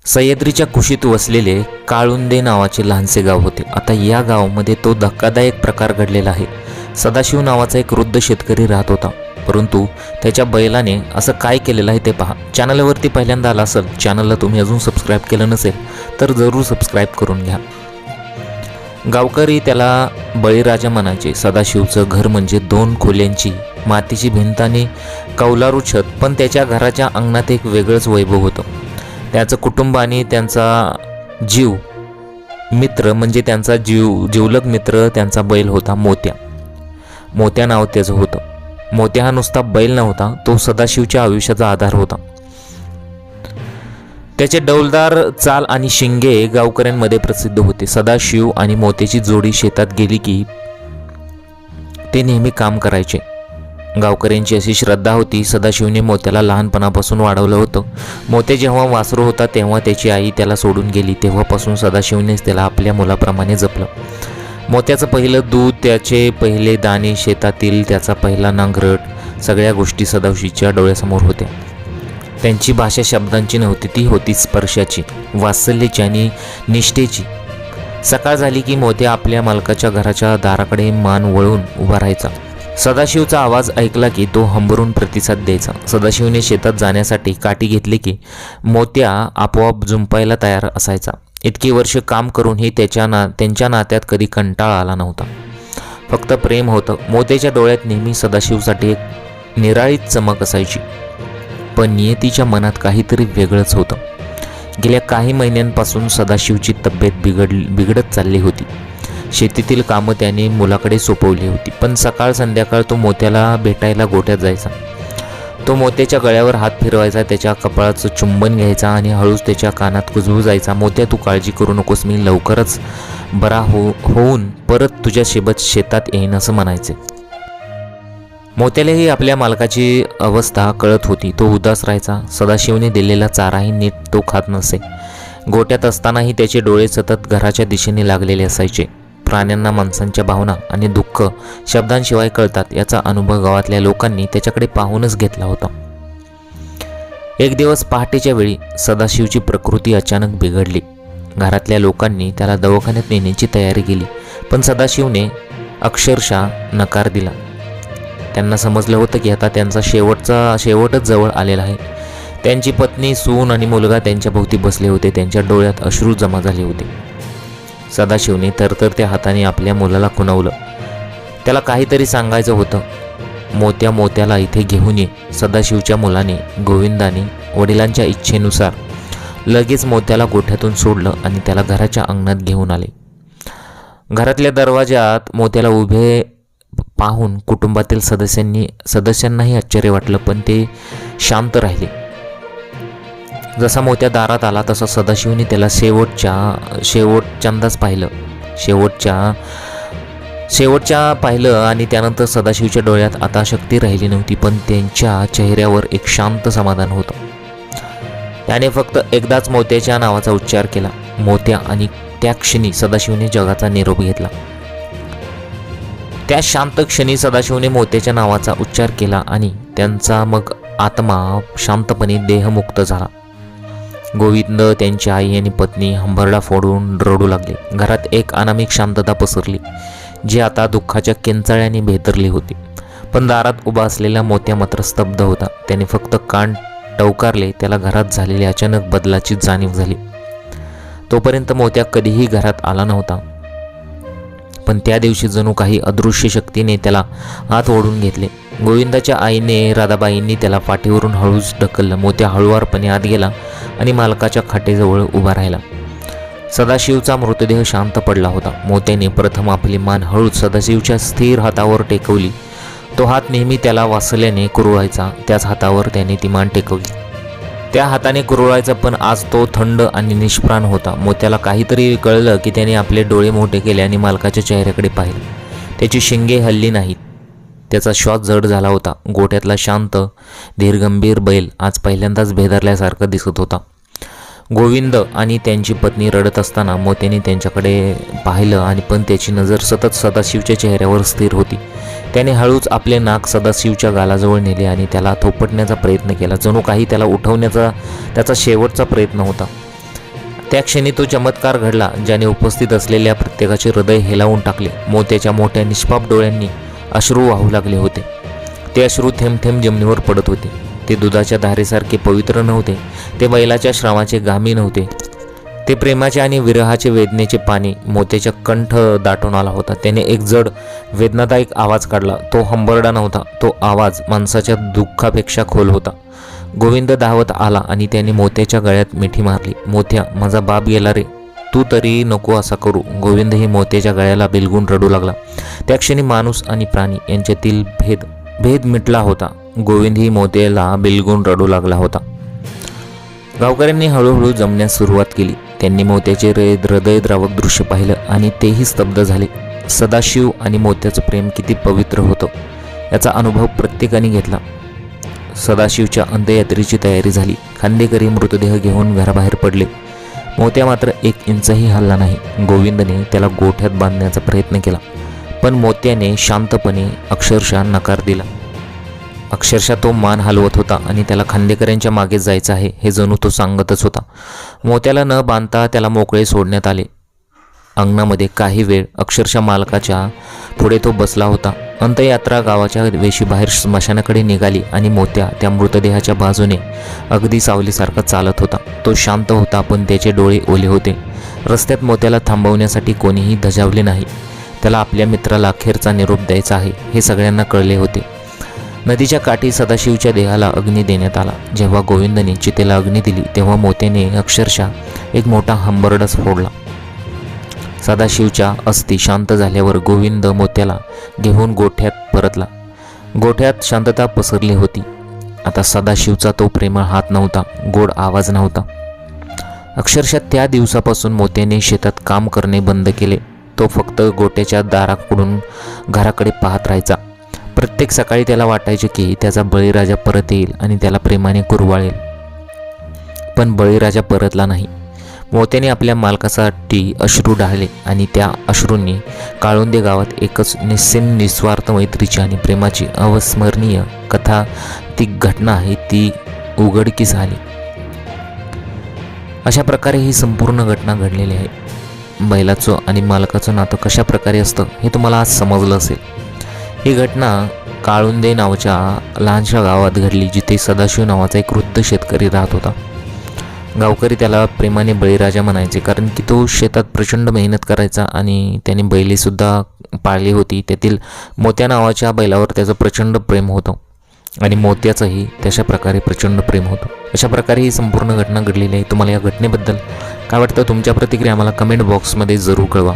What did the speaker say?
सह्याद्रीच्या कुशीत वसलेले काळुंदे नावाचे लहानसे गाव होते. आता या गावामध्ये तो धक्कादायक प्रकार घडलेला आहे. सदाशिव नावाचा एक वृद्ध शेतकरी राहत होता, परंतु त्याच्या बैलाने असं काय केलेलं आहे ते पहा. चॅनलवरती पहिल्यांदा आला असेल, चॅनलला तुम्ही अजून सबस्क्राईब केलं नसेल तर जरूर सबस्क्राईब करून घ्या. गावकरी त्याला बळीराजा म्हणायचे. सदाशिवचं घर म्हणजे 2 खोल्यांची मातीची भिंत आणि कौलारू छत, पण त्याच्या घराच्या अंगणात एक वेगळंच वैभव होतं. त्याचं कुटुंब आणि त्यांचा मित्र म्हणजे त्यांचा जिवलग मित्र त्यांचा बैल होता मोत्या. मोत्या नाव त्याचं होतं. मोत्या हा नुसता बैल नव्हता, तो सदाशिवच्या आयुष्याचा आधार होता. त्याचे डौलदार चाल आणि शिंगे गावकऱ्यांमध्ये प्रसिद्ध होते. सदाशिव आणि मोत्याची जोडी शेतात गेली की ते नेहमी काम करायचे. गावकऱ्यांची अशी श्रद्धा होती. सदाशिवने मोत्याला लहानपणापासून वाढवलं होतं. मोत्या जेव्हा वासरू होता तेव्हा त्याची आई त्याला सोडून गेली. तेव्हापासून सदाशिवनेच त्याला आपल्या मुलाप्रमाणे जपलं. मोत्याचं पहिलं दूध, त्याचे पहिले दाणे शेतातील, त्याचा पहिला नांगरट, सगळ्या गोष्टी सदाशिवच्या डोळ्यासमोर होत्या. त्यांची भाषा शब्दांची नव्हती, ती होती स्पर्शाची, वात्सल्याची आणि निष्ठेची. सकाळ झाली की मोत्या आपल्या मालकाच्या घराच्या दाराकडे मान वळून उभा राहायचा. सदाशिवचा आवाज ऐकला की तो हंबरून प्रतिसाद द्यायचा. सदाशिवने शेतात जाण्यासाठी काठी घेतली की मोत्या आपोआप जुंपायला तयार असायचा. इतकी वर्ष काम करूनही त्यांच्या नात्यात कधी कंटाळा आला नव्हता, फक्त प्रेम होतं. मोत्याच्या डोळ्यात नेहमी सदाशिवसाठी एक निराळीच चमक असायची, पण नियतीच्या मनात काहीतरी वेगळंच होतं. गेल्या काही महिन्यांपासून सदाशिवची तब्येत बिघडत चालली होती. शेतीतील कामं त्याने मुलाकडे सोपवली होती, पण सकाळ संध्याकाळ तो मोत्याला भेटायला गोठ्यात जायचा. तो मोत्याच्या गळ्यावर हात फिरवायचा, त्याच्या कपाळाचं चुंबन घ्यायचा आणि हळूच त्याच्या कानात कुजबुजायचा. मोत्या, तू काळजी करू नकोस, मी लवकरच बरा होऊन परत तुझ्या शेतात येईन असं म्हणायचे. मोत्यालाही आपल्या मालकाची अवस्था कळत होती. तो उदास राहायचा. सदाशिवने दिलेला चाराही नीट तो खात नसे. गोट्यात असतानाही त्याचे डोळे सतत घराच्या दिशेने लागलेले असायचे. प्राण्यांना माणसांच्या भावना आणि दुःख शब्दांशिवाय कळतात याचा अनुभव गावातल्या लोकांनी त्याच्याकडे पाहूनच घेतला होता. एक दिवस पहाटेच्या वेळी सदाशिवची प्रकृती अचानक बिघडली. घरातल्या लोकांनी त्याला दवाखान्यात नेण्याची तयारी केली, पण सदाशिवने अक्षरशः नकार दिला. त्यांना समजलं होतं की आता त्यांचा शेवटच जवळ आलेला आहे. त्यांची पत्नी, सून आणि मुलगा त्यांच्या भोवती बसले होते. त्यांच्या डोळ्यात अश्रू जमा झाले होते. सदाशिवने थरथरत्या हाताने आपल्या मुलाला खुणवलं. त्याला काहीतरी सांगायचं होतं. मोत्याला इथे घेऊन ये. सदाशिवच्या मुलाने, गोविंदाने वडिलांच्या इच्छेनुसार लगेच मोत्याला गोठ्यातून सोडलं आणि त्याला घराच्या अंगणात घेऊन आले. घरातल्या दरवाजात मोत्याला उभे पाहून कुटुंबातील सदस्यांनाही आश्चर्य वाटलं, पण ते शांत राहिले. जसा मोत्या दारात आला तसा सदाशिवने त्याला शेवटच्यांदाच पाहिलं आणि त्यानंतर सदाशिवच्या डोळ्यात आता शक्ती राहिली नव्हती, पण त्यांच्या चेहऱ्यावर एक शांत समाधान होतं. त्याने फक्त एकदाच मोत्याच्या नावाचा उच्चार केला, मोत्या, आणि त्या क्षणी सदाशिवने जगाचा निरोप घेतला. त्या शांत क्षणी सदाशिवने मोत्याच्या नावाचा उच्चार केला आणि त्यांचा मग आत्मा शांतपणे देहमुक्त झाला. गोविंद, त्यांची आई आणि पत्नी हंबरडा फोडून रडू लागले. घरात एक अनामिक शांतता पसरली, जी आता दुःखाच्या किंचाळ्याने भेदरली होती. पण दारात उभा असलेला मोत्या मात्र स्तब्ध होता. त्याने फक्त कान टवकारले. त्याला घरात झालेल्या अचानक बदलाची जाणीव झाली. तोपर्यंत मोत्या कधीही घरात आला नव्हता, पण त्या दिवशी जणू काही अदृश्य शक्तीने त्याला आत ओढून घेतले. गोविंदाच्या आईने, राधाबाईंनी त्याला पाठीवरून हळूच ढकललं. मोत्या हळुवारपणे आत गेला आणि मालकाच्या खाटेजवळ उभा राहिला. सदाशिवचा मृतदेह शांत पडला होता. मोत्याने प्रथम आपली मान हळूच सदाशिवच्या स्थिर हातावर टेकवली. तो हात नेहमी त्याला वासल्याने कुरवायचा, त्याच हातावर त्याने ती मान टेकवली. त्या हाताने कुरवायचा, पण आज तो थंड आणि निष्प्राण होता. मोत्याला काहीतरी कळलं की त्याने आपले डोळे मोठे केले आणि मालकाच्या चेहऱ्याकडे पाहिले. त्याची शिंगे हलली नाहीत. त्याचा श्वास जड झाला होता. गोठ्यातला शांत, धीरगंभीर बैल आज पहिल्यांदाच भेदरल्यासारखा दिसत होता. गोविंद आणि त्यांची पत्नी रडत असताना मोत्याने त्यांच्याकडे पाहिलं, आणि पण त्याची नजर सतत सदाशिवच्या चेहऱ्यावर स्थिर होती. त्याने हळूच आपले नाक सदाशिवच्या गालाजवळ नेले आणि त्याला थोपटण्याचा प्रयत्न केला, जणू काही त्याला उठवण्याचा त्याचा शेवटचा प्रयत्न होता. त्या क्षणी तो चमत्कार घडला ज्याने उपस्थित असलेल्या प्रत्येकाचे हृदय हेलावून टाकले. मोत्याच्या मोठ्या निष्पाप डोळ्यांनी अश्रू वाहू लागले होते. ते अश्रू थेंब थेंब जमिनीवर पडत होते. ते दुधाच्या धारेसारखे पवित्र नव्हते. ते बैलाच्या श्रावाचे घामी नव्हते. ते प्रेमाचे आणि विरहाचे वेदनेचे पाणी. मोत्याच्या कंठ दाटून आला होता. त्याने एक जड वेदनादायक आवाज काढला. तो हंबरडा नव्हता. तो आवाज माणसाच्या दुःखापेक्षा खोल होता. गोविंद धावत आला आणि त्याने मोत्याच्या गळ्यात मिठी मारली. मोत्या, माझा बाप गेला रे, तू तरी नको असा करू. गोविंदही मोत्याच्या गळ्याला बिलगून रडू लागला. त्या क्षणी माणूस आणि प्राणी यांच्यातील भेद मिटला होता. गोविंदही मोत्याला बिलगून रडू लागला होता. गावकऱ्यांनी हळूहळू जमण्यास सुरुवात केली. त्यांनी मोत्याचे हृदयद्रावक दृश्य पाहिलं आणि तेही स्तब्ध झाले. सदाशिव आणि मोत्याचं प्रेम किती पवित्र होतं याचा अनुभव प्रत्येकाने घेतला. सदाशिवच्या अंत्ययात्रेची तयारी झाली. खांदेकरी मृतदेह घेऊन घराबाहेर पडले. मोत्या मात्र 1 इंचही हलला नाही. गोविंदने त्याला गोठ्यात बांधण्याचा प्रयत्न केला, पण मोत्याने शांतपणे अक्षरशः नकार दिला. अक्षरशः तो मान हलवत होता आणि त्याला खांदेकरांच्या मागे जायचं आहे हे जणू तो सांगतच होता. मोत्याला न बांधता त्याला मोकळे सोडण्यात आले. अंगणामध्ये काही वेळ अक्षरशः मालकाच्या पुढे तो बसला होता. अंत्ययात्रा गावाच्या वेशीबाहेर स्मशानाकडे निघाली आणि मोत्या त्या मृतदेहाच्या बाजूने अगदी सावलीसारखा चालत होता. तो शांत होता, पण त्याचे डोळे ओले होते. रस्त्यात मोत्याला थांबवण्यासाठी कोणीही धजावले नाही. त्याला आपल्या मित्राला अखेरचा निरोप द्यायचा आहे हे सगळ्यांना कळले होते. नदीच्या काठी सदाशिवच्या देहाला अग्नी देण्यात आला. जेव्हा गोविंदने चितेला अग्नी दिली तेव्हा मोत्याने अक्षरशः एक मोठा हंबरडाच फोडला. सदाशिवच्या अस्थी शांत झाल्यावर गोविंद मोत्याला घेऊन गोठ्यात परतला. गोठ्यात शांतता पसरली होती. आता सदाशिवचा तो प्रेमळ हात नव्हता, गोड आवाज नव्हता. अक्षरशः त्या दिवसापासून मोत्याने शेतात काम करणे बंद केले. तो फक्त गोठ्याच्या दाराकडून घराकडे पाहत राहायचा. प्रत्येक सकाळी त्याला वाटायचे की त्याचा बळीराजा परत येईल आणि त्याला प्रेमाने कुरवाळेल, पण बळीराजा परतला नाही. मोत्याने आपल्या मालकासाठी अश्रू ढाळले आणि त्या अश्रूंनी काळुंदे गावात एकच निस्वार्थ मैत्रीची आणि प्रेमाची अविस्मरणीय कथा, ती घटना आहे ती उघडकीस आली. अशा प्रकारे ही संपूर्ण घटना घडलेली आहे. बैलाचं आणि मालकाचं नातं कशा प्रकारे असतं हे तुम्हाला आज समजलं असेल. ही घटना काळुंदे नावाच्या लहानशा गावात घडली, जिथे सदाशिव नावाचा एक वृद्ध शेतकरी राहत होता. गावकरी त्याला प्रेमाने बळीराजा म्हणायचे, कारण की तो शेतात प्रचंड मेहनत करायचा आणि त्याने बैलेसुद्धा पाळली होती. त्यातील मोत्या नावाच्या बैलावर त्याचं प्रचंड प्रेम होतं आणि मोत्याचंही तशा प्रकारे प्रचंड प्रेम होतं. अशा प्रकारे ही संपूर्ण घटना घडलेली आहे. तुम्हाला या घटनेबद्दल काय वाटतं? तुमच्या प्रतिक्रिया आम्हाला कमेंट बॉक्समध्ये जरूर कळवा.